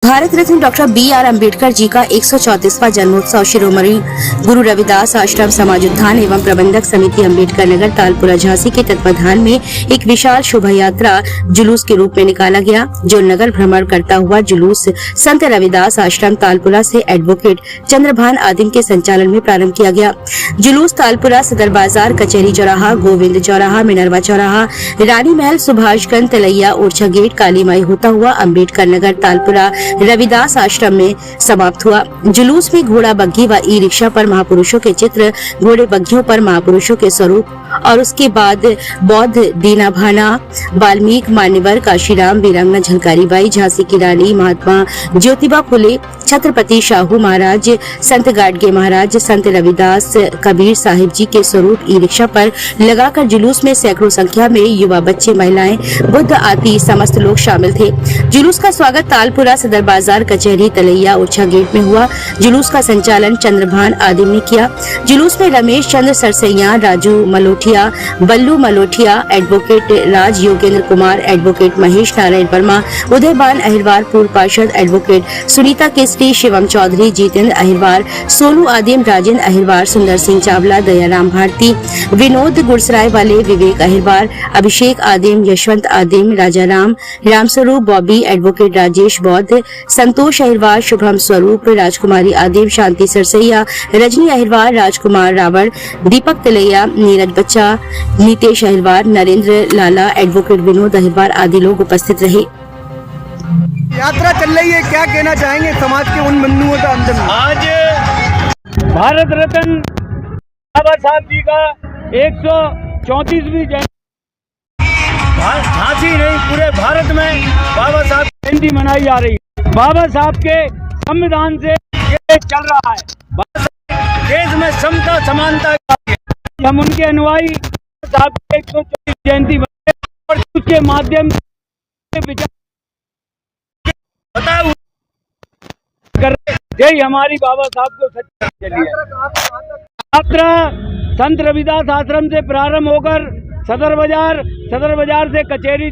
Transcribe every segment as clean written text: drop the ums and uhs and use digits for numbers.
Bharat Ratna doctor B R. Ambedkar ji का 134वां जन्मोत्सव शिरोमणि गुरु रविदास आश्रम समाज उत्थान एवं प्रबंधक समिति अम्बेडकर नगर तालपुरा झांसी के तत्वाधान में एक विशाल शोभा यात्रा जुलूस के रूप में निकाला गया। जो नगर भ्रमण करता हुआ जुलूस संत रविदास आश्रम तालपुरा से एडवोकेट चंद्रभान आदिम के संचालन में प्रारंभ किया गया। जुलूस तालपुरा सदर बाजार, कचहरी चौराहा, गोविंद चौराहा, मिनरवा चौराहा, रानी महल, सुभाषगंज, तलैया, ओरछा गेट, काली माई होता हुआ अम्बेडकर नगर तालपुरा रविदास आश्रम में समाप्त हुआ। जुलूस में घोड़ा बग्घी व ई रिक्शा पर महापुरुषों के चित्र, घोड़े बग्घियों पर महापुरुषों के स्वरूप और उसके बाद बौद्ध, दीना भाना, वाल्मीकि, मान्यवर, काशीराम, वीरांगना झलकारी बाई, झांसी की रानी, महात्मा ज्योतिबा फुले, छत्रपति शाहू महाराज, संत गाडगे महाराज, संत रविदास कबीर साहिब जी के स्वरूप ई रिक्शा पर लगाकर जुलूस में सैकड़ों संख्या में युवा, बच्चे, महिलाएं, बुद्ध आदि समस्त लोग शामिल थे। जुलूस का स्वागत तालपुरा सदर बाजार, कचहरी, तलैया, ओरछा गेट में हुआ। जुलूस का संचालन चंद्रभान आदिम ने किया। जुलूस में रमेश चंद्र सरसैया, राजू मलोठिया, बल्लू मलोठिया, एडवोकेट राज योगेंद्र कुमार, एडवोकेट महेश नारायण वर्मा, उदयबान अहिरवार, पूर्व पार्षद एडवोकेट सुनीता केसरी, शिवम चौधरी, जितेंद्र अहिरवार, सोनू आदिम, राजेंद्र अहिरवार, सुंदर सिंह चावला, दयाराम भारती, विनोद गुड़सराय वाले, विवेक अहिरवार, अभिषेक आदिम, यशवंत आदिम, राजाराम, रामस्वरूप, बॉबी, एडवोकेट राजेश बौद्ध, संतोष अहिरवार, शुभम स्वरूप, राजकुमारी आदिम, शांति सरसैया, रजनी अहिरवार, राजकुमार रावण, दीपक तलैया, नीरज बच्चा, नीतेश अहिरवार, नरेंद्र लाला, एडवोकेट विनोद अहिरवार आदि लोग उपस्थित रहे। यात्रा चल रही है, क्या कहना चाहेंगे समाज के उन बंधुओं का अंदर? आज भारत रत्न बाबा साहब जी का 134वीं जयंती झांसी नहीं पूरे भारत में बाबा साहब की जयंती मनाई जा रही है। बाबा साहब के संविधान से ये चल रहा है। देश में समता समानता हम उनके अनुयायी साहब की 134वीं जयंती और उसके माध्यम से विचार यही हमारी बाबा साहब को सच्ची यात्रा संत रविदास आश्रम से प्रारंभ होकर सदर बाजार से कचहरी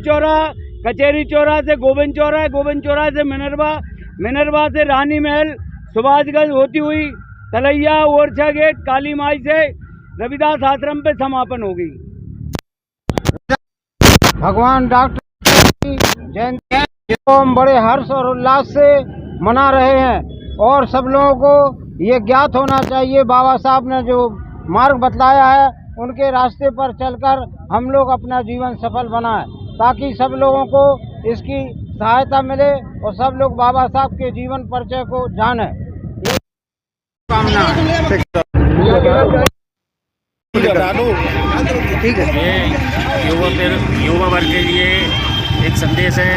चौराहा से गोविंद चौराहा से मिनरवा से रानी महल, सुभाषगंज होती हुई तलैया, ओरछा गेट, काली माई से रविदास आश्रम पे समापन होगी। भगवान डॉक्टर जयंती को हम बड़े हर्ष और उल्लास से मना रहे हैं और सब लोगों को ये ज्ञात होना चाहिए बाबा साहब ने जो मार्ग बतलाया है उनके रास्ते पर चलकर हम लोग अपना जीवन सफल बनाएं ताकि सब लोगों को इसकी सहायता मिले और सब लोग बाबा साहब के जीवन परिचय को जाने। कामना ठीक है। ये युवा वर्ग के लिए एक संदेश है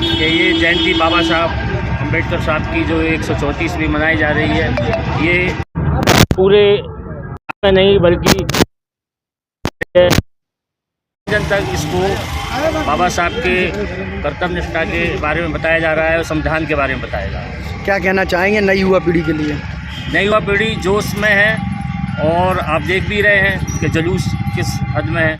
कि ये जयंती बाबा साहब अम्बेडकर साहब की जो 134वीं मनाई जा रही है, ये पूरे में नहीं बल्कि जन तक इसको बाबा साहब के कर्तव्य निष्ठा के बारे में बताया जा रहा है और संविधान के बारे में बताया जा रहा है। क्या कहना चाहेंगे नई युवा पीढ़ी के लिए? नई युवा पीढ़ी जोश में है और आप देख भी रहे हैं कि जुलूस किस हद में है।